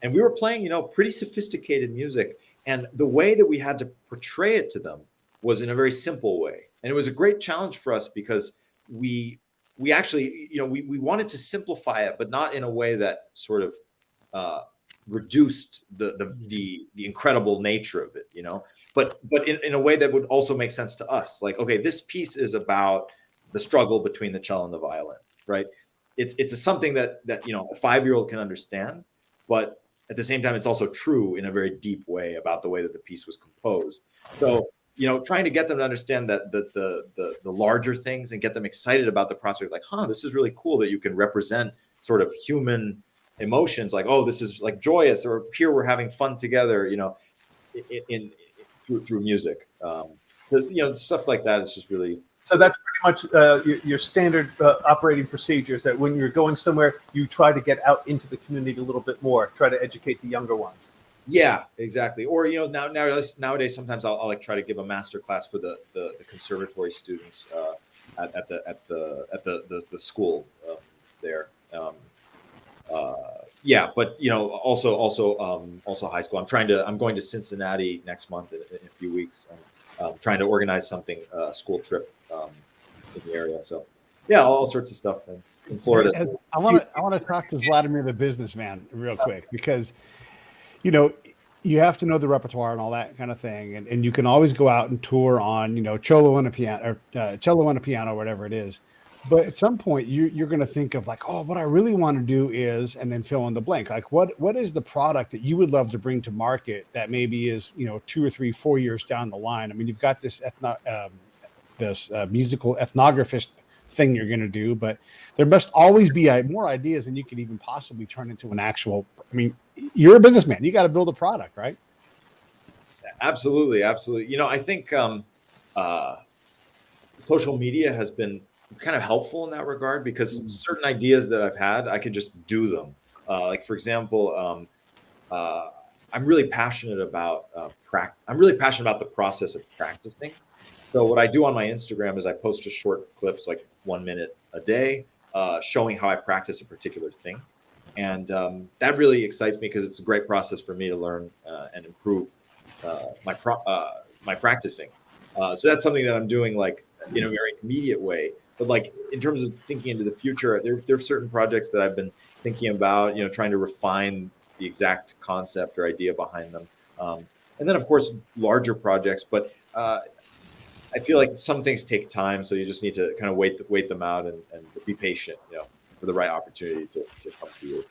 and we were playing pretty sophisticated music, and the way that we had to portray it to them was in a very simple way. And it was a great challenge for us because we actually we wanted to simplify it, but not in a way that sort of reduced the incredible nature of it, but in a way that would also make sense to us. Like, okay, this piece is about the struggle between the cello and the violin, right? It's something that a 5-year-old can understand, but at the same time, it's also true in a very deep way about the way that the piece was composed. So, trying to get them to understand that the larger things and get them excited about the prospect, like, this is really cool that you can represent sort of human emotions, like, oh, this is like joyous, or here we're having fun together, through music. So stuff like that is just really. So that's pretty much your standard operating procedures, that when you're going somewhere, you try to get out into the community a little bit more, try to educate the younger ones. Yeah, exactly. Or nowadays sometimes I'll like try to give a master class for the conservatory students at the school there. Yeah, but also high school. I'm going to Cincinnati next month in a few weeks, and trying to organize something, school trip in the area. So yeah, all sorts of stuff in Florida. I want to talk to Zlatomir the businessman real quick, because you have to know the repertoire and all that kind of thing, and you can always go out and tour on cello and a piano, or cello and a piano, whatever it is. But at some point, you're going to think of like, oh, what I really want to do is, and then fill in the blank. Like, what is the product that you would love to bring to market that maybe is 2 or 3, 4 years down the line? I mean, you've got this musical ethnographist thing you're going to do, but there must always be more ideas than you can even possibly turn into an actual. I mean, you're a businessman. You got to build a product, right? Absolutely. I think social media has been kind of helpful in that regard, because certain ideas that I've had, I can just do them. Like, for example, I'm really passionate about I'm really passionate about the process of practicing. So what I do on my Instagram is I post just short clips, like 1 minute a day, showing how I practice a particular thing. And that really excites me, because it's a great process for me to learn and improve my practicing. So that's something that I'm doing like in a very immediate way. But like in terms of thinking into the future, there are certain projects that I've been thinking about, trying to refine the exact concept or idea behind them. And then of course, larger projects, but I feel like some things take time. So you just need to kind of wait them out and be patient, for the right opportunity to come to you.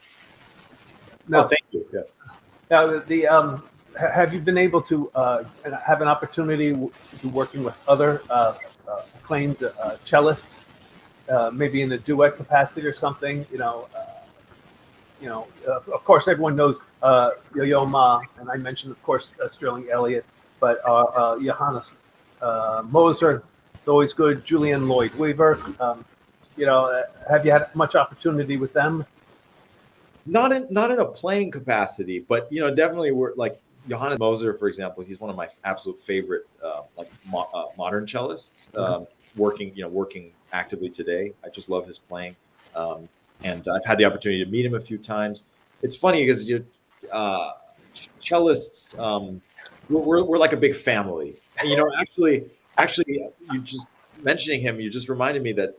No, thank you. Yeah. Now, have you been able to have an opportunity to be working with other acclaimed cellists, maybe in a duet capacity or something? Of course, everyone knows Yo-Yo Ma, and I mentioned, of course, Sterling Elliott, but Johannes Moser, it's always good. Julian Lloyd Weaver. Have you had much opportunity with them? Not in a playing capacity, but definitely we're like Johannes Moser, for example. He's one of my absolute favorite modern cellists. Working actively today. I just love his playing, and I've had the opportunity to meet him a few times. It's funny because cellists, we're like a big family. And, actually, you just mentioning him, you just reminded me that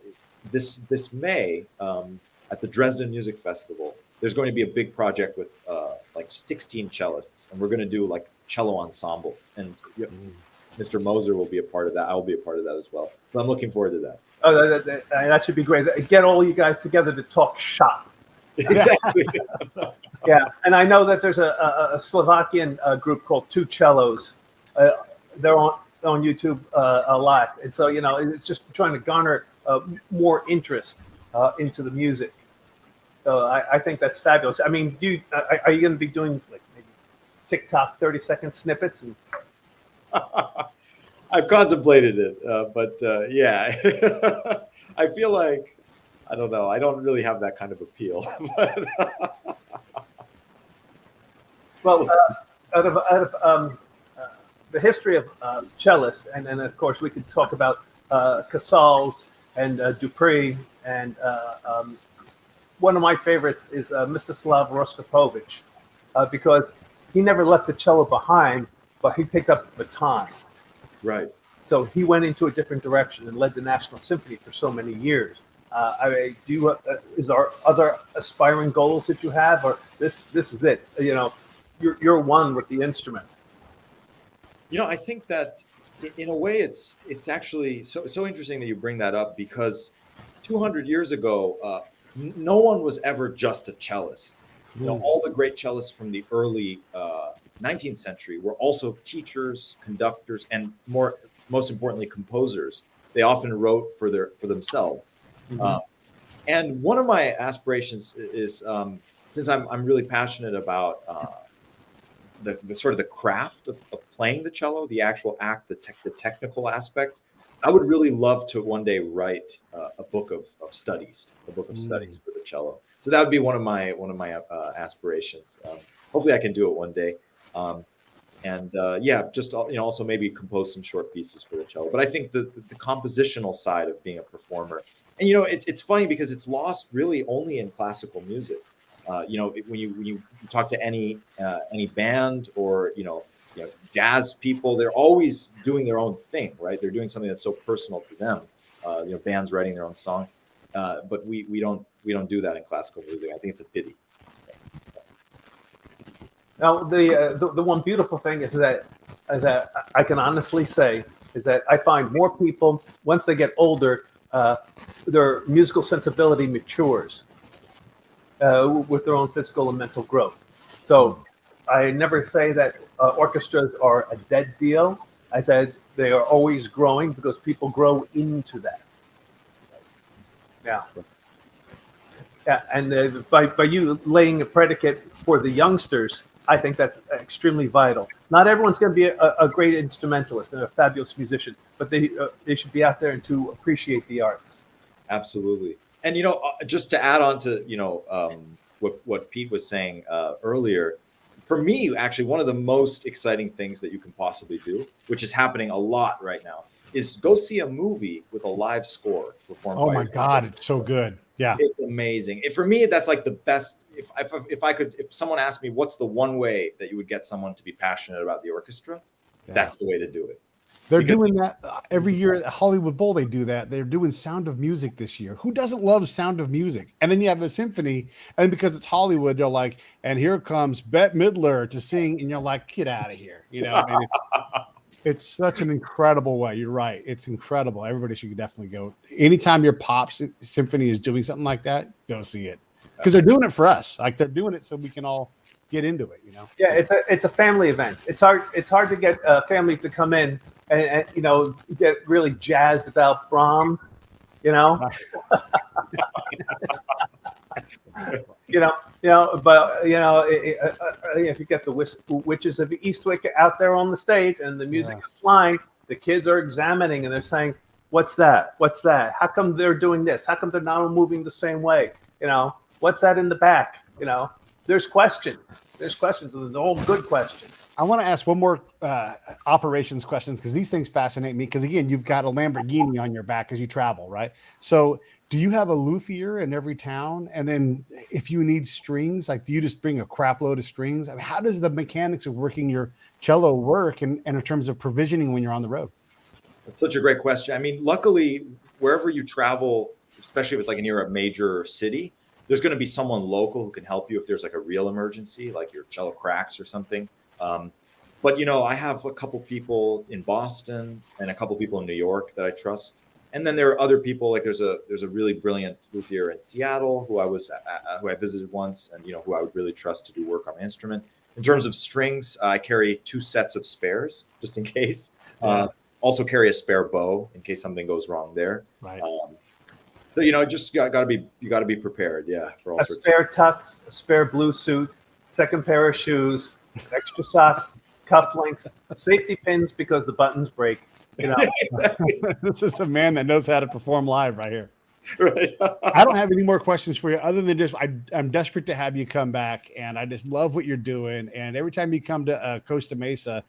this May at the Dresden Music Festival, there's going to be a big project with like 16 cellists, and we're going to do like cello ensemble. And Mr. Moser will be a part of that. I'll be a part of that as well. So I'm looking forward to that. Oh, that should be great. Get all you guys together to talk shop. Exactly. Yeah, and I know that there's a Slovakian group called Two Cellos. They're on YouTube a lot, and so it's just trying to garner more interest into the music. So I think that's fabulous. I mean, are you going to be doing like maybe TikTok 30-second snippets? And I've contemplated it, but yeah, I feel like I don't know. I don't really have that kind of appeal. But, well, out of the history of cellists, and then of course we could talk about Casals and Dupree, and one of my favorites is Mstislav Rostropovich, because he never left the cello behind, but he picked up the baton. Right. So he went into a different direction and led the National Symphony for so many years. Is there other aspiring goals that you have, or this is it? You're one with the instrument. I think that in a way it's actually so interesting that you bring that up, because 200 years ago, no one was ever just a cellist. All the great cellists from the early 19th century were also teachers, conductors, and most importantly, composers. They often wrote for themselves. And one of my aspirations is, since I'm really passionate about the sort of the craft of playing the cello, the actual act, the technical aspects, I would really love to one day write a book of studies, for the cello. So that would be one of my aspirations. Hopefully, I can do it one day. Just also maybe compose some short pieces for the cello. But I think the compositional side of being a performer, and it's funny because it's lost really only in classical music. When you talk to any band or jazz people, they're always doing their own thing, right? They're doing something that's so personal to them. Bands writing their own songs, but we don't do that in classical music. I think it's a pity. Now, the one beautiful thing is that I can honestly say is that I find more people, once they get older, their musical sensibility matures with their own physical and mental growth. So I never say that orchestras are a dead deal. I said they are always growing because people grow into that. Yeah. Yeah, and by you laying a predicate for the youngsters, I think that's extremely vital. Not everyone's going to be a great instrumentalist and a fabulous musician, but they should be out there and to appreciate the arts. Absolutely. And just to add on to what Pete was saying earlier, for me, actually, one of the most exciting things that you can possibly do, which is happening a lot right now, is go see a movie with a live score performed. Oh my God, it's so good. Yeah, it's amazing. For me, that's like the best. If someone asked me what's the one way that you would get someone to be passionate about the orchestra, that's the way to do it. They're doing that every year at Hollywood Bowl. They do that. They're doing Sound of Music this year. Who doesn't love Sound of Music? And then you have a symphony, and because it's Hollywood, they're like, and here comes Bette Midler to sing, and you're like, get out of here. It's such an incredible way. You're right. It's incredible. Everybody should definitely go. Anytime your pop symphony is doing something like that, go see it, because they're doing it for us. Like, they're doing it so we can all get into it. Yeah, it's a family event. It's hard to get a family to come in and get really jazzed about Brahms, But if you get the witches of Eastwick out there on the stage and the music is flying, the kids are examining and they're saying, "What's that? What's that? How come they're doing this? How come they're not moving the same way? What's that in the back?" There's questions. There's questions. There's all good questions. I want to ask one more operations questions because these things fascinate me. Because again, you've got a Lamborghini on your back as you travel, right? So, do you have a luthier in every town? And then, if you need strings, like, do you just bring a crap load of strings? I mean, how does the mechanics of working your cello work, and in terms of provisioning when you're on the road? That's such a great question. I mean, luckily, wherever you travel, especially if it's like near a major city, there's going to be someone local who can help you if there's like a real emergency, like your cello cracks or something. But I have a couple people in Boston and a couple people in New York that I trust, and then there are other people. Like there's a really brilliant luthier in Seattle who I visited once, and who I would really trust to do work on my instrument. In terms of strings, I carry 2 sets of spares just in case. Also carry a spare bow in case something goes wrong there. Right. So just got to be prepared. Yeah, for all sorts. Spare tux, a spare blue suit, second pair of shoes, extra socks, cufflinks, safety pins because the buttons break. This is a man that knows how to perform live right here. Right. I don't have any more questions for you other than just I'm desperate to have you come back, and I just love what you're doing. And every time you come to Costa Mesa,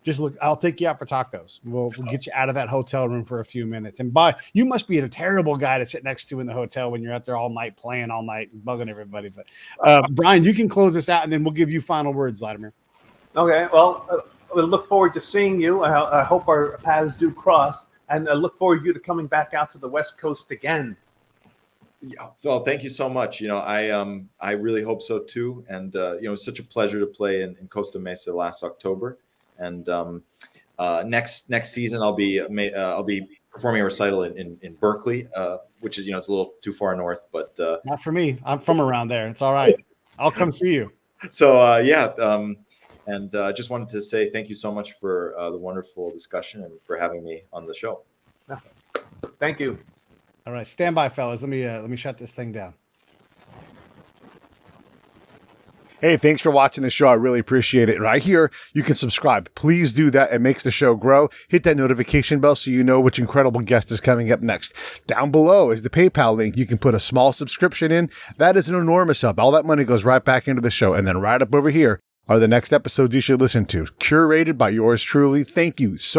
just look, I'll take you out for tacos. We'll get you out of that hotel room for a few minutes. And you must be a terrible guy to sit next to in the hotel when you're out there all night, playing all night, bugging everybody. But Brian, you can close this out, and then we'll give you final words, Zlatomir. Okay. Well, we look forward to seeing you. I hope our paths do cross, and I look forward to you coming back out to the West Coast again. Yeah. Well, thank you so much. I really hope so too. And it's such a pleasure to play in Costa Mesa last October. And next season, I'll be performing a recital in Berkeley, which is it's a little too far north, but not for me. I'm from around there. It's all right. I'll come see you. So and just wanted to say thank you so much for the wonderful discussion and for having me on the show. Thank you. All right, stand by, fellas. Let me shut this thing down. Hey, thanks for watching the show. I really appreciate it. Right here, you can subscribe. Please do that. It makes the show grow. Hit that notification bell so you know which incredible guest is coming up next. Down below is the PayPal link. You can put a small subscription in. That is an enormous help. All that money goes right back into the show. And then right up over here are the next episodes you should listen to, curated by yours truly. Thank you so